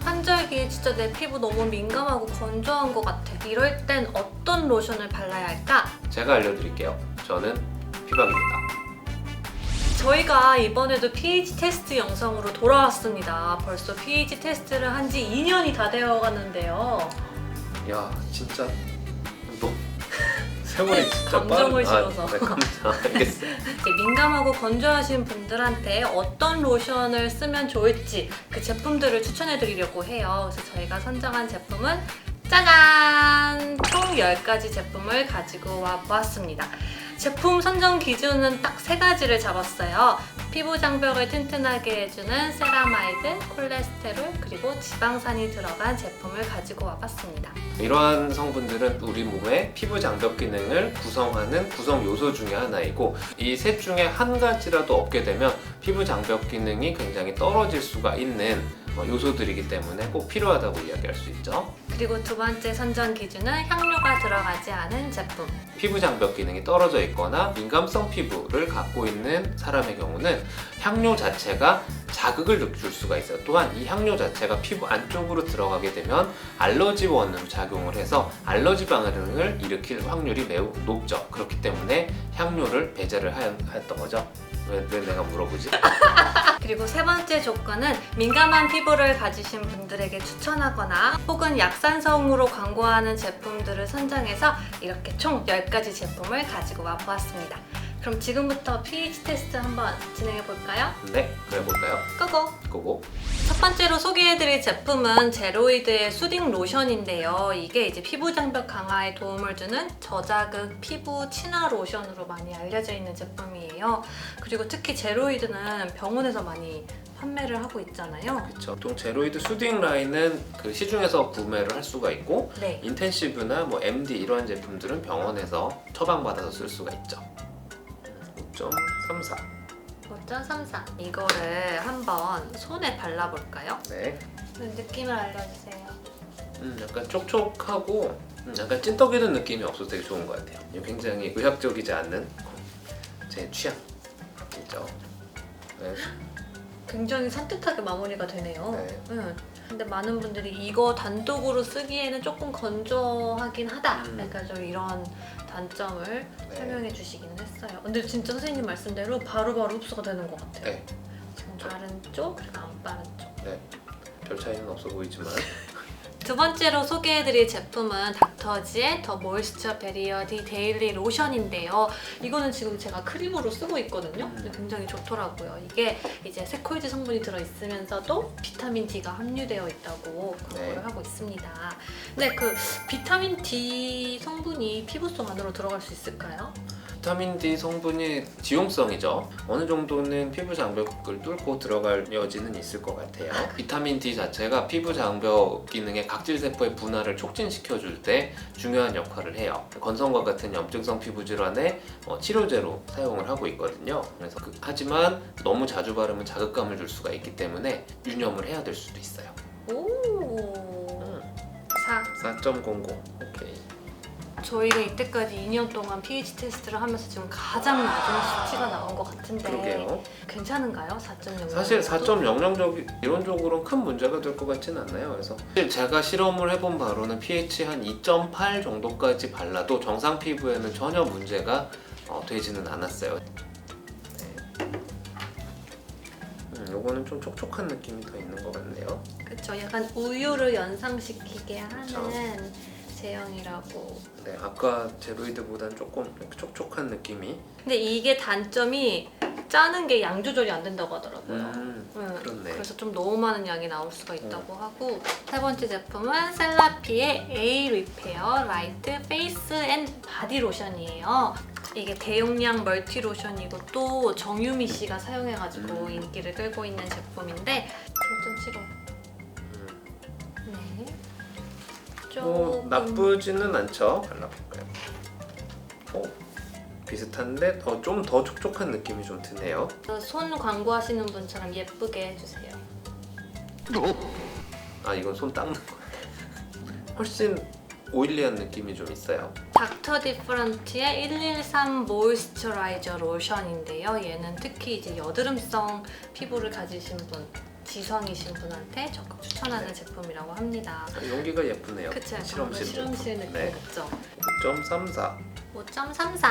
환절기에 진짜 내 피부 너무 민감하고 건조한 것 같아. 이럴 땐 어떤 로션을 발라야 할까? 제가 알려드릴게요. 저는 피박입니다. 저희가 이번에도 pH 테스트 영상으로 돌아왔습니다. 벌써 pH 테스트를 한 지 2년이 다 되어가는데요. 야, 진짜 너 세월이 진짜 감정을 빠르- 실어서. 네, 감정 알겠어. 민감하고 건조하신 분들한테 어떤 로션을 쓰면 좋을지 그 제품들을 추천해 드리려고 해요. 그래서 저희가 선정한 제품은 짜잔! 총 10가지 제품을 가지고 와 보았습니다. 제품 선정 기준은 딱 3가지를 잡았어요. 피부 장벽을 튼튼하게 해주는 세라마이드, 콜레스테롤, 그리고 지방산이 들어간 제품을 가지고 와봤습니다. 이러한 성분들은 우리 몸의 피부 장벽 기능을 구성하는 구성 요소 중에 하나이고, 이 셋 중에 한 가지라도 없게 되면 피부 장벽 기능이 굉장히 떨어질 수가 있는 요소들이기 때문에 꼭 필요하다고 이야기할 수 있죠. 그리고 두 번째 선정 기준은 향료가 들어가지 않은 제품. 피부 장벽 기능이 떨어져 있거나 민감성 피부를 갖고 있는 사람의 경우는 향료 자체가 자극을 줄 수가 있어요. 또한 이 향료 자체가 피부 안쪽으로 들어가게 되면 알러지 원으로 작용을 해서 알러지 반응을 일으킬 확률이 매우 높죠. 그렇기 때문에 향료를 배제를 했던 거죠. 왜 내가 물어보지? 그리고 세 번째 조건은 민감한 피부를 가지신 분들에게 추천하거나 혹은 약산성으로 광고하는 제품들을 선정해서 이렇게 총 10가지 제품을 가지고 와 보았습니다. 그럼 지금부터 pH 테스트 한번 진행해 볼까요? 네, 그래 볼까요? 고고! 고고. 첫 번째로 소개해드릴 제품은 제로이드의 수딩 로션인데요. 이게 이제 피부 장벽 강화에 도움을 주는 저자극 피부 친화 로션으로 많이 알려져 있는 제품이에요. 그리고 특히 제로이드는 병원에서 많이 판매를 하고 있잖아요. 그렇죠. 보통 제로이드 수딩 라인은 그 시중에서 구매를 할 수가 있고, 네. 인텐시브나 뭐 MD 이러한 제품들은 병원에서 처방받아서 쓸 수가 있죠. 5.34. 5.34. 이거를 한번 손에 발라볼까요? 네. 느낌을 알려주세요. 약간 촉촉하고 약간 찐떡이는 느낌이 없어서 되게 좋은 것 같아요. 굉장히 의학적이지 않는 제 취향. 진짜. 네. 굉장히 산뜻하게 마무리가 되네요. 네. 근데 많은 분들이 이거 단독으로 쓰기에는 조금 건조하긴 하다. 음. 약간 좀 이런 단점을 네. 설명해 주시기는 했어요. 근데 진짜 선생님 말씀대로 바로바로 흡수가 되는 것 같아요. 네. 지금 바른 쪽, 그리고 안 바른 쪽. 네. 별 차이는 없어 보이지만. 두 번째로 소개해드릴 제품은 닥터지의 더 모이스처 베리어 디 데일리 로션인데요. 이거는 지금 제가 크림으로 쓰고 있거든요. 근데 굉장히 좋더라고요. 이게 이제 세코이드 성분이 들어있으면서도 비타민 D가 함유되어 있다고 광고를 네. 하고 있습니다. 근데 그 비타민 D 성분이 피부 속 안으로 들어갈 수 있을까요? 비타민 D 성분이 지용성이죠. 어느 정도는 피부 장벽을 뚫고 들어갈 여지는 있을 것 같아요. 비타민 D 자체가 피부 장벽 기능의 각질 세포의 분화를 촉진시켜줄 때 중요한 역할을 해요. 건성과 같은 염증성 피부 질환의 치료제로 사용을 하고 있거든요. 그래서 하지만 너무 자주 바르면 자극감을 줄 수가 있기 때문에 유념을 해야 될 수도 있어요. 오. 4. 4.00. 오케이. 저희가 이때까지 2년 동안 pH 테스트를 하면서 지금 가장 낮은 수치가 나온 것 같은데 그러게요. 괜찮은가요? 4.0? 사실 4.00 이론적으로는 큰 문제가 될 것 같지는 않나요. 그래서 사실 제가 실험을 해본 바로는 pH 한 2.8 정도까지 발라도 정상 피부에는 전혀 문제가 되지는 않았어요. 네. 요거는 좀 촉촉한 느낌이 더 있는 것 같네요. 그쵸, 약간 우유를 연상시키게 하는 그쵸. 제형이라고. 네, 아까 제로이드보다는 조금 이렇게 촉촉한 느낌이. 근데 이게 단점이 짜는 게 양 조절이 안 된다고 하더라고요. 그렇네. 그래서 좀 너무 많은 양이 나올 수가 있다고 하고. 세 번째 제품은 셀라피의 A 리페어 라이트 페이스 앤 바디 로션이에요. 이게 대용량 멀티 로션이고 또 정유미 씨가 사용해가지고 인기를 끌고 있는 제품인데 5.75. 네. 조금 나쁘지는 않죠. 발라볼까요? 비슷한데 좀 더 촉촉한 느낌이 좀 드네요. 손 광고하시는 분처럼 예쁘게 해주세요. 아, 이건 손 닦는 거예요. 훨씬 오일리한 느낌이 좀 있어요. 닥터 디프런트의 113 모이스처라이저 로션인데요. 얘는 특히 이제 여드름성 피부를 가지신 분, 지성이신 분한테 적극 추천하는 네. 제품이라고 합니다. 용기가 예쁘네요. 그쵸? 실험실 실험실 느낌 네. 같죠? 5.34. 5.34.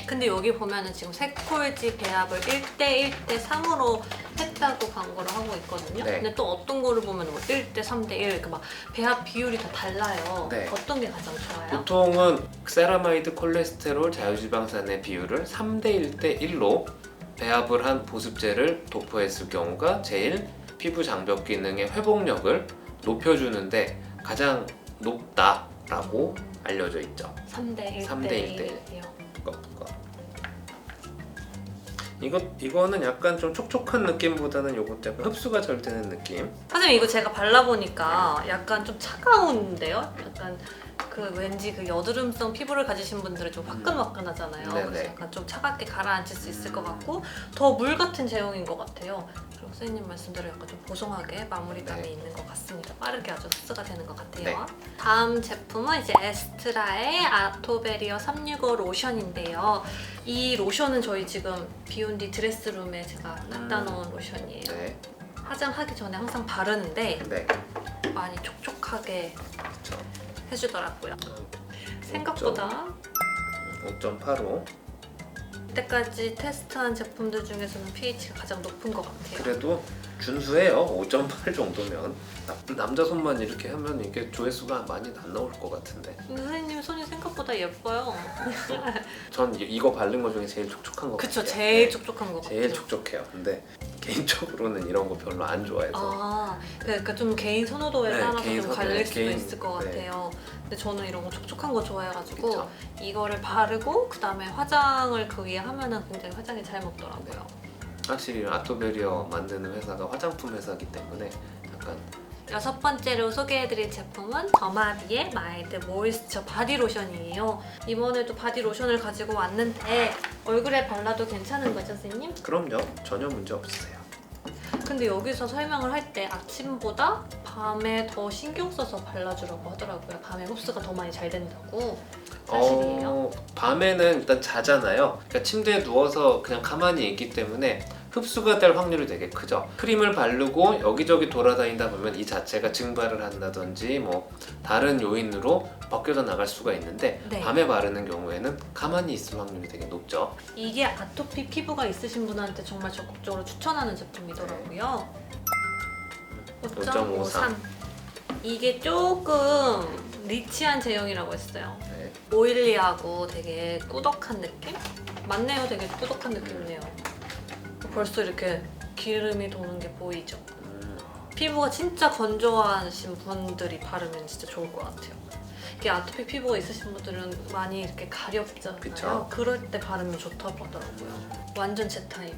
근데 여기 보면은 지금 세콜지 배합을 1대 1대 3으로 했다고 광고를 하고 있거든요. 네. 근데 또 어떤 거를 보면 뭐 1대 3대 1, 막 배합 비율이 다 달라요. 네. 어떤 게 가장 좋아요? 보통은 세라마이드 콜레스테롤 자유지방산의 비율을 3대 1대 1로 배합을 한 보습제를 도포했을 경우가 제일 피부 장벽 기능의 회복력을 높여주는데 가장 높다라고 알려져 있죠. 3대 1대 3대 1이요. 이거는 약간 좀 촉촉한 느낌보다는 요거 약간 흡수가 잘 되는 느낌. 사실 이거 제가 발라보니까 약간 좀 차가운데요? 약간 그 왠지 그 여드름성 피부를 가지신 분들은 좀 화끈화끈하잖아요. 네네. 그래서 약간 좀 차갑게 가라앉힐 수 있을 것 같고 더 물 같은 제형인 것 같아요. 그리고 선생님 말씀대로 약간 좀 보송하게 마무리감이 네. 있는 것 같습니다. 빠르게 아주 흡수가 되는 것 같아요. 네. 다음 제품은 이제 에스트라의 아토베리어 365 로션인데요. 이 로션은 저희 지금 비욘디 드레스룸에 제가 갖다 놓은 로션이에요. 네. 화장하기 전에 항상 바르는데 네. 많이 촉촉하게 그렇죠. 해주더라고요. 생각보다 5.85. 이때까지 테스트한 제품들 중에서는 pH가 가장 높은 것 같아요. 그래도 준수해요. 5.8 정도면. 남자 손만 이렇게 하면 이게 조회수가 많이 안 나올 것 같은데. 근데 선생님 손이 생각보다 예뻐요. 전 이거 바른 거 중에 제일 촉촉한 거 그쵸, 같아요. 제일 네. 촉촉한 것 제일 같아요. 촉촉해요. 근데 개인적으로는 이런 거 별로 안 좋아해서. 아, 그러니까 좀 개인 선호도에 네, 따라서 개인 좀 선호도, 갈릴 수도 개인, 있을 것 네. 같아요. 근데 저는 이런 거 촉촉한 거 좋아해가지고 그쵸. 이거를 바르고 그 다음에 화장을 그 위에 하면은 굉장히 화장이 잘 먹더라고요. 확실히 아토베리어 만드는 회사가 화장품 회사이기 때문에 약간 여섯 번째로 소개해드릴 제품은 더마비의 마일드 모이스처 바디로션이에요. 이번에도 바디로션을 가지고 왔는데 얼굴에 발라도 괜찮은 거죠, 선생님? 그럼요. 전혀 문제 없으세요. 근데 여기서 설명을 할 때 아침보다 밤에 더 신경 써서 발라주라고 하더라고요. 밤에 흡수가 더 많이 잘 된다고. 사실이에요? 밤에는 일단 자잖아요. 그러니까 침대에 누워서 그냥 가만히 있기 때문에 흡수가 될 확률이 되게 크죠. 크림을 바르고 여기저기 돌아다니다 보면 이 자체가 증발을 한다든지 뭐 다른 요인으로 벗겨져 나갈 수가 있는데 네. 밤에 바르는 경우에는 가만히 있을 확률이 되게 높죠. 이게 아토피 피부가 있으신 분한테 정말 적극적으로 추천하는 제품이더라고요. 5.53. 이게 조금 리치한 제형이라고 했어요. 네. 오일리하고 되게 꾸덕한 느낌? 맞네요. 되게 꾸덕한 느낌이네요. 벌써 이렇게 기름이 도는 게 보이죠? 피부가 진짜 건조하신 분들이 바르면 진짜 좋을 것 같아요. 이게 아토피 피부가 있으신 분들은 많이 이렇게 가렵잖아요. 그쵸. 그럴 때 바르면 좋다고 하더라고요. 완전 제 타입.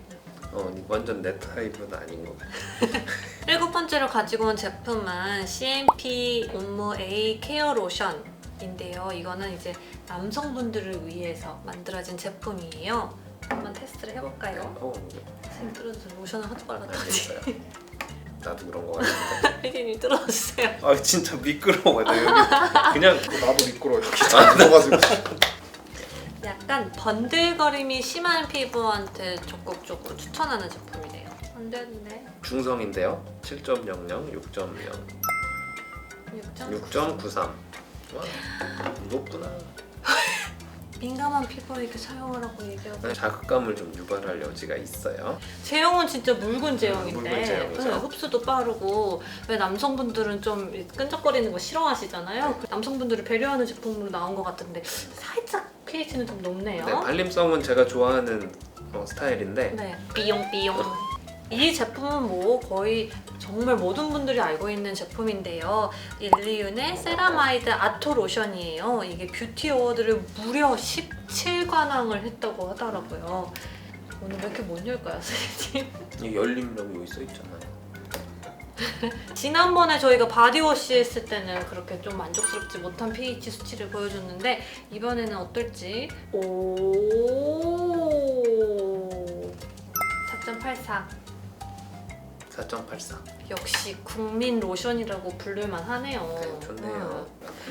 완전 내 타입은 아닌 것 같아요. 일곱 번째로 가지고 온 제품은 CMP 온무 A 케어 로션인데요. 이거는 이제 남성분들을 위해서 만들어진 제품이에요. 한번 테스트를 해볼까요? 선생님 뚫어주세요. 로션을 하도 발랐더니 알겠어요. 나도 그런 거 같은데. 피디님 뚫어주세요. 아 진짜 미끄러워. 나 여기 그냥 나도 미끄러워 이렇게 잡아가지고. 약간 번들거림이 심한 피부한테 적극적으로 추천하는 제품이네요. 안 되는데. 중성인데요. 7.00, 6.0, 6.93. 와, 높구나. 민감한 피부에 이렇게 사용을 하고 얘기하고 자극감을 좀 유발할 여지가 있어요. 제형은 진짜 묽은 제형인데 묽은 제형이죠. 네, 흡수도 빠르고 왜 남성분들은 좀 끈적거리는 거 싫어하시잖아요. 남성분들을 배려하는 제품으로 나온 것 같은데 살짝 pH는 좀 높네요. 네, 발림성은 제가 좋아하는 스타일인데 네, 삐용삐용. 이 제품은 뭐 거의 정말 모든 분들이 알고 있는 제품인데요. 일리윤의 세라마이드 아토 로션이에요. 이게 뷰티 어워드를 무려 17관왕을 했다고 하더라고요. 오늘 왜 이렇게 못 열까요, 선생님? 이 열림이라고 여기 써 있잖아요. 지난번에 저희가 바디워시 했을 때는 그렇게 좀 만족스럽지 못한 pH 수치를 보여줬는데 이번에는 어떨지. 오, 4.84. 4.84. 역시 국민 로션이라고 부를만 하네요. 네, 좋네요.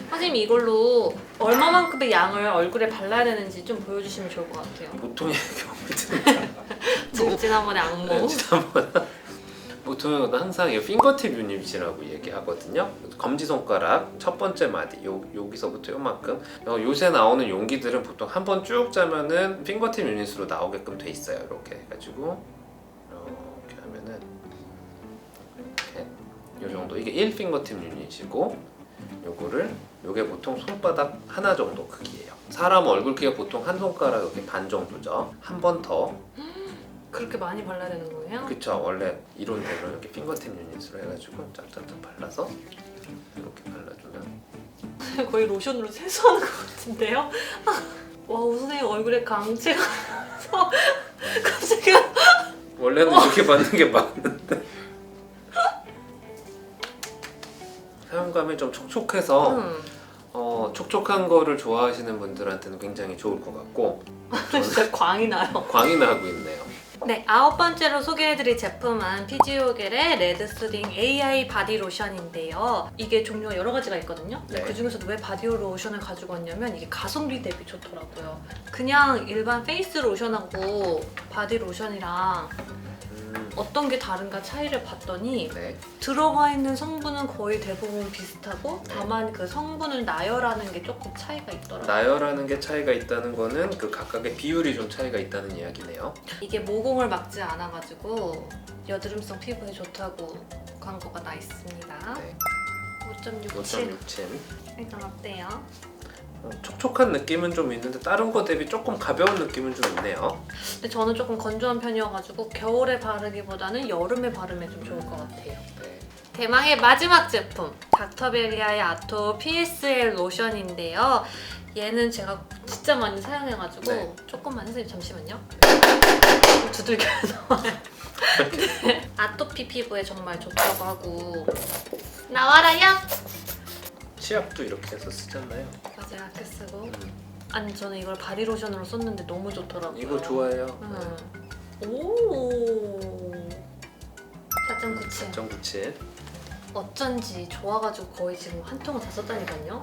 선생님 이걸로 얼마만큼의 양을 얼굴에 발라야 되는지 좀 보여주시면 좋을 것 같아요. 보통의 경우에는 지난번에 악몽. 지난번 보통 항상 이 핑거팁 유닛이라고 얘기하거든요. 검지손가락 첫 번째 마디 여기서부터 요만큼. 요새 나오는 용기들은 보통 한 번 쭉 짜면은 핑거팁 유닛으로 나오게끔 돼 있어요. 이렇게 해가지고 이렇게 하면은 이렇게 요 정도. 이게 1핑거팁 유닛이고 요게 보통 손바닥 하나 정도 크기예요. 사람 얼굴 크기가 보통 한 손가락 이렇게 반 정도죠. 한 번 더. 그렇게 많이 발라야 되는 거예요? 그쵸. 원래 이론대로 이렇게 핑거팁 유닛으로 해가지고 짝짝짝 발라서 이렇게 발라주면 거의 로션으로 세수하는 것 같은데요? 와, 선생님 얼굴에 강체가 나서 갑자기 원래는 이렇게 받는 게 맞는데 사용감이 좀 촉촉해서 촉촉한 거를 좋아하시는 분들한테는 굉장히 좋을 것 같고 진짜 광이 나요. 광이 나고 있네요. 네, 9번째로 소개해드릴 제품은 피지오겔의 레드스링 AI 바디 로션인데요. 이게 종류가 여러 가지가 있거든요. 근데 네. 그 중에서도 왜 바디 로션을 가지고 왔냐면 이게 가성비 대비 좋더라고요. 그냥 일반 페이스 로션하고 바디 로션이랑 어떤 게 다른가 차이를 봤더니 네. 들어가 있는 성분은 거의 대부분 비슷하고 네. 다만 그 성분을 나열하는 게 조금 차이가 있더라고요. 나열하는 게 차이가 있다는 거는 그 각각의 비율이 좀 차이가 있다는 이야기네요. 이게 모공을 막지 않아가지고 여드름성 피부에 좋다고 광고가 나 있습니다. 네. 5.67. 5.67. 일단 어때요? 촉촉한 느낌은 좀 있는데 다른 거 대비 조금 가벼운 느낌은 좀 있네요. 근데 저는 조금 건조한 편이어가지고 겨울에 바르기보다는 여름에 바르면 좀 좋을 것 같아요. 네. 대망의 마지막 제품 닥터벨리아의 아토 PSL 로션인데요. 얘는 제가 진짜 많이 사용해가지고 네. 조금만 선생님 잠시만요. 두들겨야 나와요. 아토피 피부에 정말 좋다고 하고 나와라요. 치약도 이렇게 해서 쓰잖아요. 맞아요, 아껴 쓰고. 아니 저는 이걸 바디 로션으로 썼는데 너무 좋더라고요. 이거 좋아해요. 오. 4.97. 4.97. 어쩐지 좋아가지고 거의 지금 한 통을 다 썼다니까요.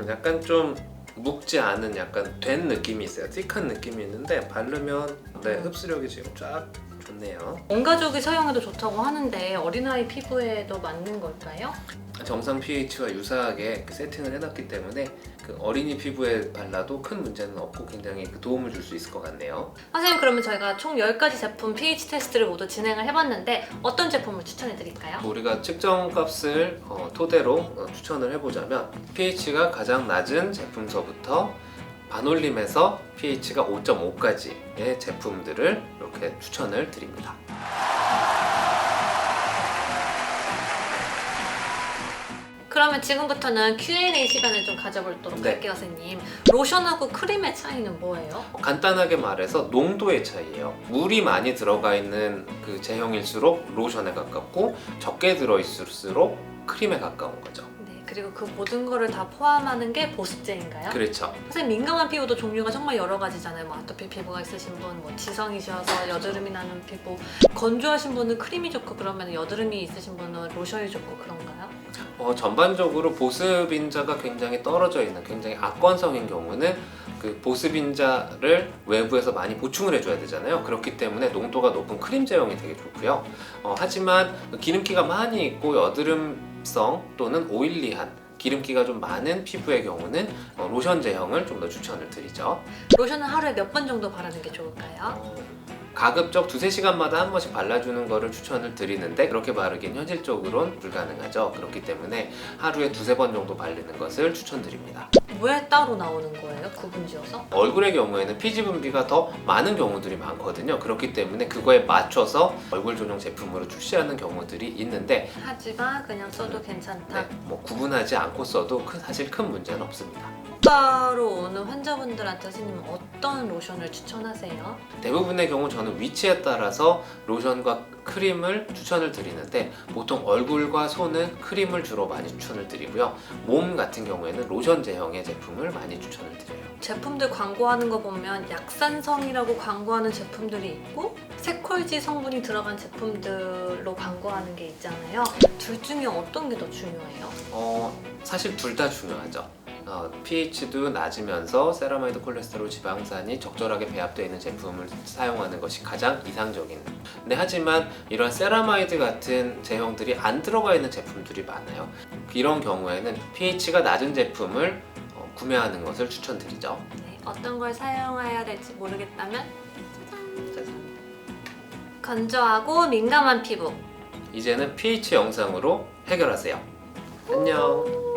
약간 좀 묵지 않은 약간 된 느낌이 있어요. 틱한 느낌이 있는데 바르면 흡수력이 지금 쫙 좋네요. 온 가족이 사용해도 좋다고 하는데 어린아이 피부에도 맞는 걸까요? 정상 pH와 유사하게 그 세팅을 해놨기 때문에 그 어린이 피부에 발라도 큰 문제는 없고 굉장히 그 도움을 줄 수 있을 것 같네요. 선생님 그러면 저희가 총 10가지 제품 pH 테스트를 모두 진행을 해봤는데 어떤 제품을 추천해드릴까요? 우리가 측정 값을 토대로 추천을 해보자면 pH가 가장 낮은 제품서부터 반올림해서 pH가 5.5까지의 제품들을 이렇게 추천을 드립니다. 그러면 지금부터는 Q&A 시간을 좀 가져보도록 네. 할게요, 선생님. 로션하고 크림의 차이는 뭐예요? 간단하게 말해서 농도의 차이예요. 물이 많이 들어가 있는 그 제형일수록 로션에 가깝고 적게 들어있을수록 크림에 가까운 거죠. 네, 그리고 그 모든 거를 다 포함하는 게 보습제인가요? 그렇죠. 선생님 민감한 피부도 종류가 정말 여러 가지잖아요. 뭐 아토피 피부가 있으신 분, 뭐 지성이셔서 여드름이 나는 피부, 건조하신 분은 크림이 좋고 그러면 여드름이 있으신 분은 로션이 좋고 그런가요? 전반적으로 보습인자가 굉장히 떨어져 있는 굉장히 악건성인 경우는 그 보습인자를 외부에서 많이 보충을 해줘야 되잖아요. 그렇기 때문에 농도가 높은 크림 제형이 되게 좋고요. 하지만 기름기가 많이 있고 여드름성 또는 오일리한 기름기가 좀 많은 피부의 경우는 로션 제형을 좀 더 추천을 드리죠. 로션은 하루에 몇 번 정도 바르는 게 좋을까요? 가급적 2~3시간마다 한 번씩 발라주는 거를 추천을 드리는데 그렇게 바르긴 현실적으로는 불가능하죠. 그렇기 때문에 하루에 2~3번 정도 바르는 것을 추천드립니다. 왜 따로 나오는 거예요? 구분지어서? 얼굴의 경우에는 피지 분비가 더 많은 경우들이 많거든요. 그렇기 때문에 그거에 맞춰서 얼굴 전용 제품으로 출시하는 경우들이 있는데 하지만 그냥 써도 괜찮다. 네, 뭐 구분하지 않고 써도 사실 큰 문제는 없습니다. 추가로 오는 환자분들한테 선생님은 어떤 로션을 추천하세요? 대부분의 경우 저는 위치에 따라서 로션과 크림을 추천을 드리는데 보통 얼굴과 손은 크림을 주로 많이 추천을 드리고요. 몸 같은 경우에는 로션 제형의 제품을 많이 추천을 드려요. 제품들 광고하는 거 보면 약산성이라고 광고하는 제품들이 있고 세콜지 성분이 들어간 제품들로 광고하는 게 있잖아요. 둘 중에 어떤 게 더 중요해요? 사실 둘 다 중요하죠. pH도 낮으면서 세라마이드 콜레스테롤 지방산이 적절하게 배합되어 있는 제품을 사용하는 것이 가장 이상적인. 근데 하지만 이런 세라마이드 같은 제형들이 안 들어가 있는 제품들이 많아요. 이런 경우에는 pH가 낮은 제품을 구매하는 것을 추천드리죠. 네, 어떤 걸 사용해야 될지 모르겠다면 짜잔. 건조하고 민감한 피부. 이제는 pH 영상으로 해결하세요. 안녕.